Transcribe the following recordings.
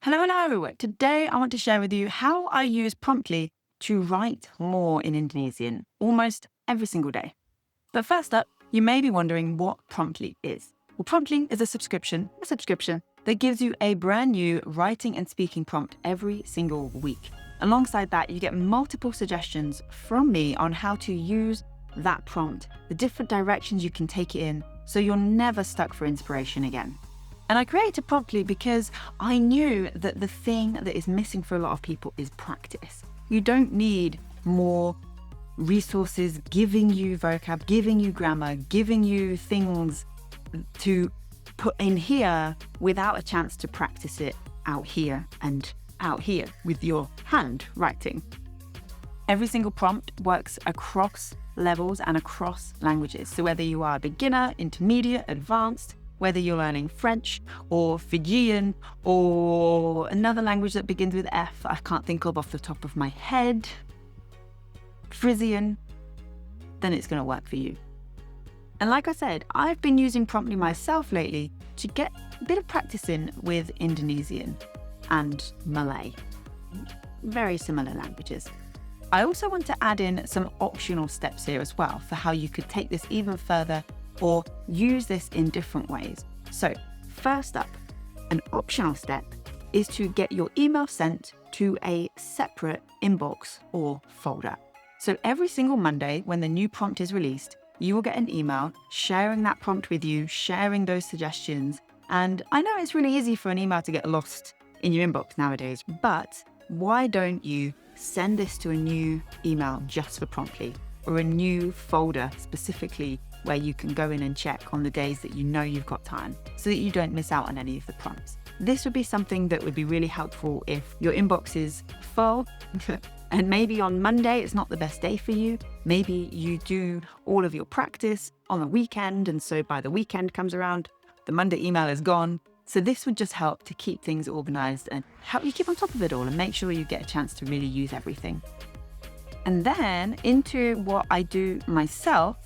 Hello. Today I want to share with you how I use Promptly to write more in Indonesian almost every single day. But first up, you may be wondering what Promptly is. Well, Promptly is a subscription that gives you a brand new writing and speaking prompt every single week. Alongside that, you get multiple suggestions from me on how to use that prompt, the different directions you can take it in, so you're never stuck for inspiration again. And I created Promptly because I knew that the thing that is missing for a lot of people is practice. You don't need more resources giving you vocab, giving you grammar, giving you things to put in here without a chance to practice it out here and out here with your hand writing. Every single prompt works across levels and across languages. So whether you are beginner, intermediate, advanced, whether you're learning French or Fijian or another language that begins with F, I can't think of off the top of my head, Frisian, then it's going to work for you. And like I said, I've been using Promptly myself lately to get a bit of practice in with Indonesian and Malay. Very similar languages. I also want to add in some optional steps here as well for how you could take this even further or use this in different ways. So first up, an optional step is to get your email sent to a separate inbox or folder. So every single Monday when the new prompt is released, you will get an email sharing that prompt with you, sharing those suggestions. And I know it's really easy for an email to get lost in your inbox nowadays, but why don't you send this to a new email just for Promptly, or a new folder specifically where you can go in and check on the days that you know you've got time so that you don't miss out on any of the prompts. This would be something that would be really helpful if your inbox is full and maybe on Monday it's not the best day for you. Maybe you do all of your practice on the weekend, and so by the weekend comes around, the Monday email is gone. So this would just help to keep things organized and help you keep on top of it all and make sure you get a chance to really use everything. And then into what I do myself.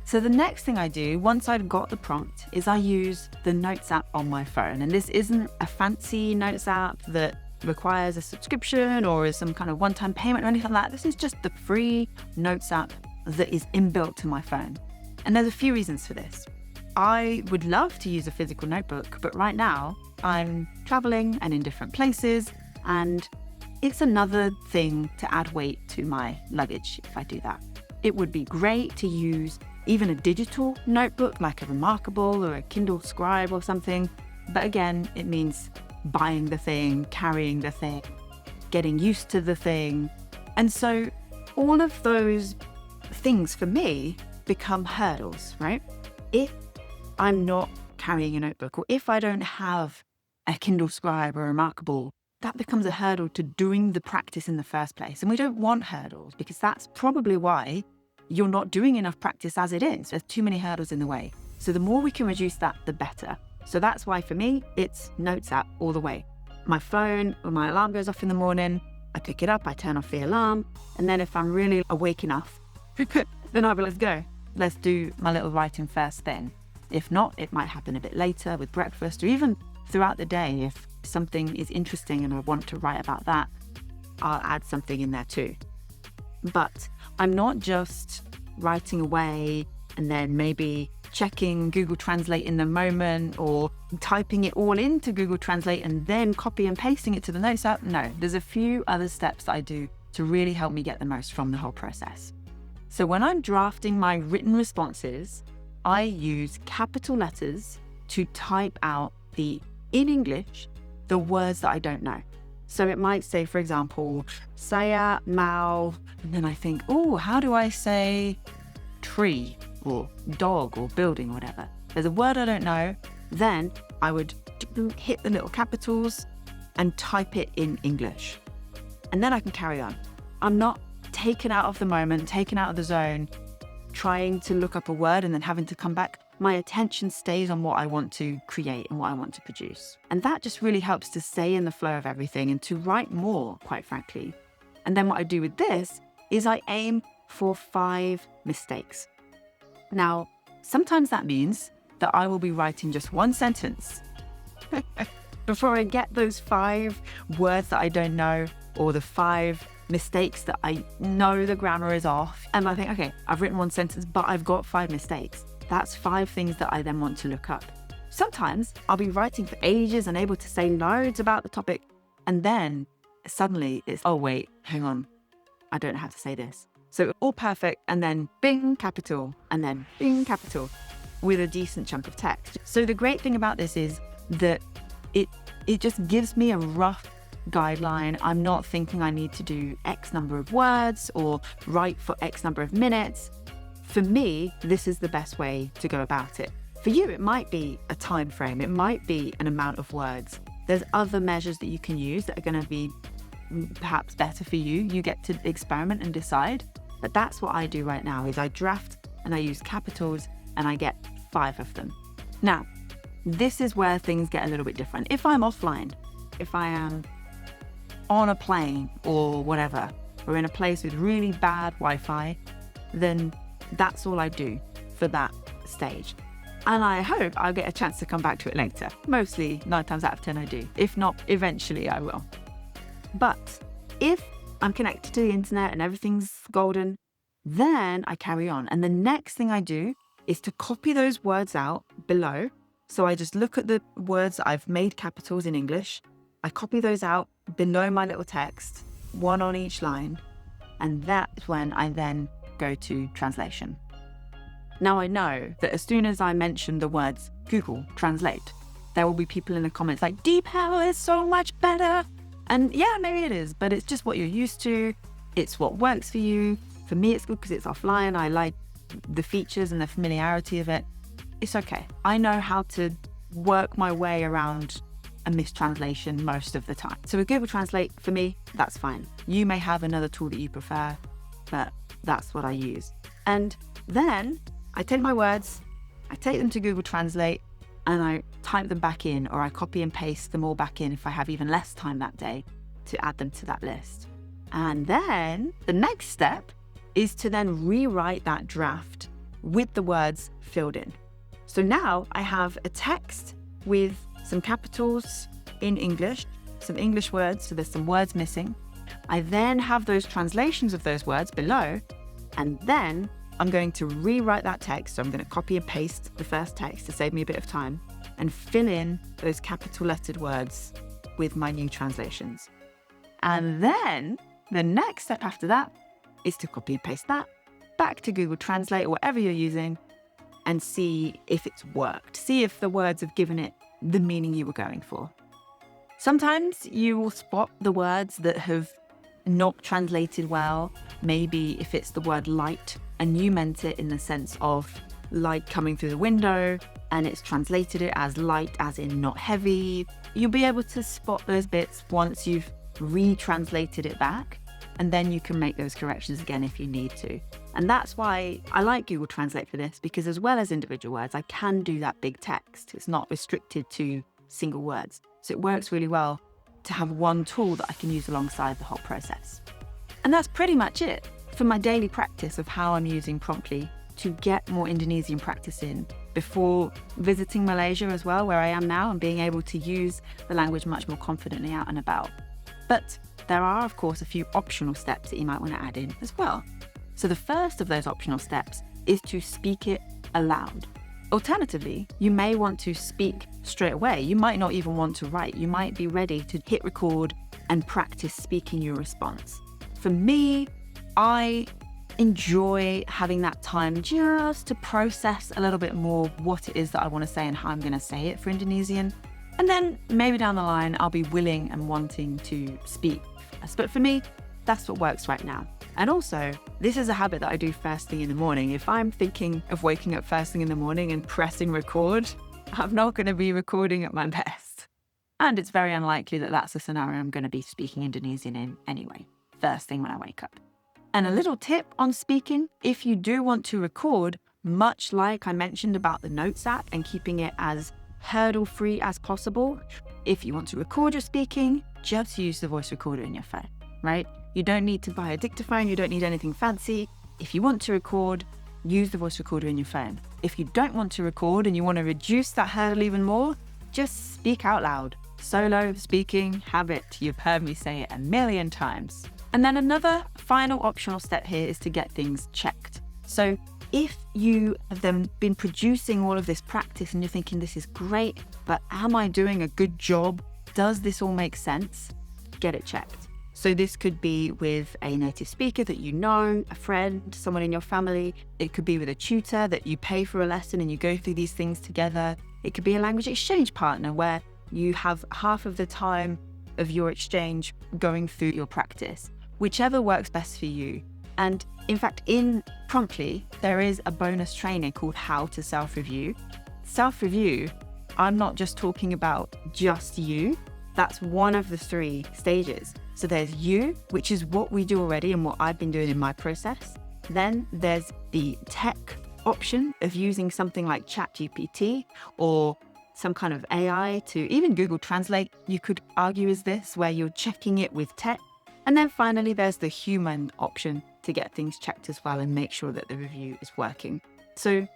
So the next thing I do once I've got the prompt is I use the Notes app on my phone. And this isn't a fancy Notes app that requires a subscription or is some kind of one-time payment or anything like that. This is just the free Notes app that is inbuilt to my phone. And there's a few reasons for this. I would love to use a physical notebook, but right now I'm traveling and in different places, and it's another thing to add weight to my luggage if I do that. It would be great to use even a digital notebook like a Remarkable or a Kindle Scribe or something. But again, it means buying the thing, carrying the thing, getting used to the thing. And so all of those things for me become hurdles, right? If I'm not carrying a notebook, or if I don't have a Kindle Scribe or a Remarkable, that becomes a hurdle to doing the practice in the first place. And we don't want hurdles because that's probably why you're not doing enough practice as it is. There's too many hurdles in the way. So the more we can reduce that, the better. So that's why for me, it's Notes app all the way. My phone, when my alarm goes off in the morning, I pick it up, I turn off the alarm. And then if I'm really awake enough, then I'll be, let's go. Let's do my little writing first thing. If not, it might happen a bit later with breakfast or even throughout the day. If something is interesting and I want to write about that, I'll add something in there too. But I'm not just writing away and then maybe checking Google Translate in the moment or typing it all into Google Translate and then copy and pasting it to the Notes app. No, there's a few other steps that I do to really help me get the most from the whole process. So when I'm drafting my written responses, I use capital letters to type out in English, the words that I don't know. So it might say, for example, saya mau, and then I think, how do I say tree or dog or building or whatever? There's a word I don't know. Then I would hit the little capitals and type it in English. And then I can carry on. I'm not taken out of the moment, taken out of the zone, trying to look up a word and then having to come back. My attention stays on what I want to create and what I want to produce. And that just really helps to stay in the flow of everything and to write more, quite frankly. And then what I do with this is I aim for 5 mistakes. Now, sometimes that means that I will be writing just one sentence before I get those 5 words that I don't know, or the 5 mistakes that I know the grammar is off, and I think, okay, I've written 1 sentence, but I've got 5 mistakes. That's 5 things that I then want to look up. Sometimes I'll be writing for ages and able to say loads about the topic, and then suddenly it's, oh wait, hang on, I don't know how to say this. So all perfect, and then bing, capital, and then bing, capital, with a decent chunk of text. So the great thing about this is that it just gives me a rough guideline. I'm not thinking I need to do X number of words or write for X number of minutes. For me, this is the best way to go about it. For you, it might be a time frame. It might be an amount of words. There's other measures that you can use that are going to be perhaps better for you. You get to experiment and decide. But that's what I do right now, is I draft and I use capitals and I get 5 of them. Now, this is where things get a little bit different. If I'm offline, if I am on a plane or whatever, or in a place with really bad Wi-Fi, then that's all I do for that stage. And I hope I'll get a chance to come back to it later. Mostly 9 times out of 10 I do. If not, eventually I will. But if I'm connected to the internet and everything's golden, then I carry on. And the next thing I do is to copy those words out below. So I just look at the words that I've made capitals in English. I copy those out below my little text, 1 on each line. And that's when I then go to translation. Now I know that as soon as I mention the words Google Translate, there will be people in the comments like, DeepL is so much better. And yeah, maybe it is, but it's just what you're used to. It's what works for you. For me, it's good because it's offline. I like the features and the familiarity of it. It's okay. I know how to work my way around a mistranslation most of the time. So with Google Translate, for me, that's fine. You may have another tool that you prefer, but that's what I use. And then I take my words, I take them to Google Translate, and I type them back in, or I copy and paste them all back in if I have even less time that day to add them to that list. And then the next step is to then rewrite that draft with the words filled in. So now I have a text with some capitals in English, some English words, so there's some words missing. I then have those translations of those words below, and then I'm going to rewrite that text. So I'm going to copy and paste the first text to save me a bit of time and fill in those capital lettered words with my new translations. And then the next step after that is to copy and paste that back to Google Translate or whatever you're using and see if it's worked. See if the words have given it the meaning you were going for. Sometimes you will spot the words that have not translated well. Maybe if it's the word light and you meant it in the sense of light coming through the window and it's translated it as light as in not heavy, you'll be able to spot those bits once you've retranslated it back, and then you can make those corrections again if you need to. And that's why I like Google Translate for this, because as well as individual words, I can do that big text. It's not restricted to single words. So it works really well to have one tool that I can use alongside the whole process. And that's pretty much it for my daily practice of how I'm using Promptly to get more Indonesian practice in before visiting Malaysia as well, where I am now, and being able to use the language much more confidently out and about. But there are, of course, a few optional steps that you might want to add in as well. So the first of those optional steps is to speak it aloud. Alternatively, you may want to speak straight away. You might not even want to write. You might be ready to hit record and practice speaking your response. For me, I enjoy having that time just to process a little bit more what it is that I want to say and how I'm going to say it for Indonesian. And then maybe down the line, I'll be willing and wanting to speak. But for me, that's what works right now. And also, this is a habit that I do first thing in the morning. If I'm thinking of waking up first thing in the morning and pressing record, I'm not going to be recording at my best. And it's very unlikely that that's a scenario I'm going to be speaking Indonesian in anyway, first thing when I wake up. And a little tip on speaking, if you do want to record, much like I mentioned about the Notes app and keeping it as hurdle-free as possible, if you want to record your speaking, just use the voice recorder in your phone, right? You don't need to buy a dictaphone, you don't need anything fancy. If you want to record, use the voice recorder in your phone. If you don't want to record and you want to reduce that hurdle even more, just speak out loud. solo speaking habit. You've heard me say it a million times. And then another final optional step here is to get things checked. So if you have then been producing all of this practice and you're thinking, this is great, but am I doing a good job? Does this all make sense? Get it checked. So this could be with a native speaker that you know, a friend, someone in your family. It could be with a tutor that you pay for a lesson and you go through these things together. It could be a language exchange partner where you have half of the time of your exchange going through your practice, whichever works best for you. And in fact, in Promptly, there is a bonus training called How to Self-Review. Self-review, I'm not just talking about just you. That's one of the 3 stages. So there's you, which is what we do already and what I've been doing in my process. Then there's the tech option of using something like ChatGPT or some kind of AI to even Google Translate, you could argue is this, where you're checking it with tech. And then finally, there's the human option to get things checked as well and make sure that the review is working. So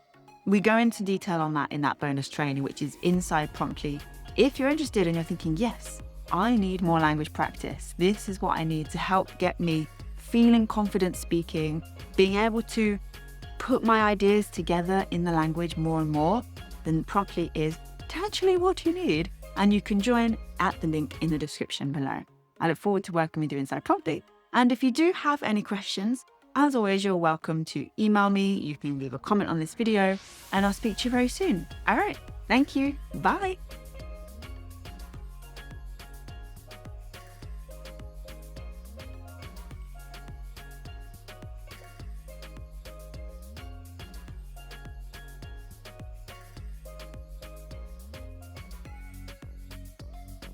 we go into detail on that in that bonus training, which is inside Promptly. If you're interested and you're thinking, yes, I need more language practice. This is what I need to help get me feeling confident speaking, being able to put my ideas together in the language more and more, then Promptly is potentially what you need. And you can join at the link in the description below. I look forward to working with you inside Promptly. And if you do have any questions, as always, you're welcome to email me. You can leave a comment on this video and I'll speak to you very soon. All right. Thank you. Bye.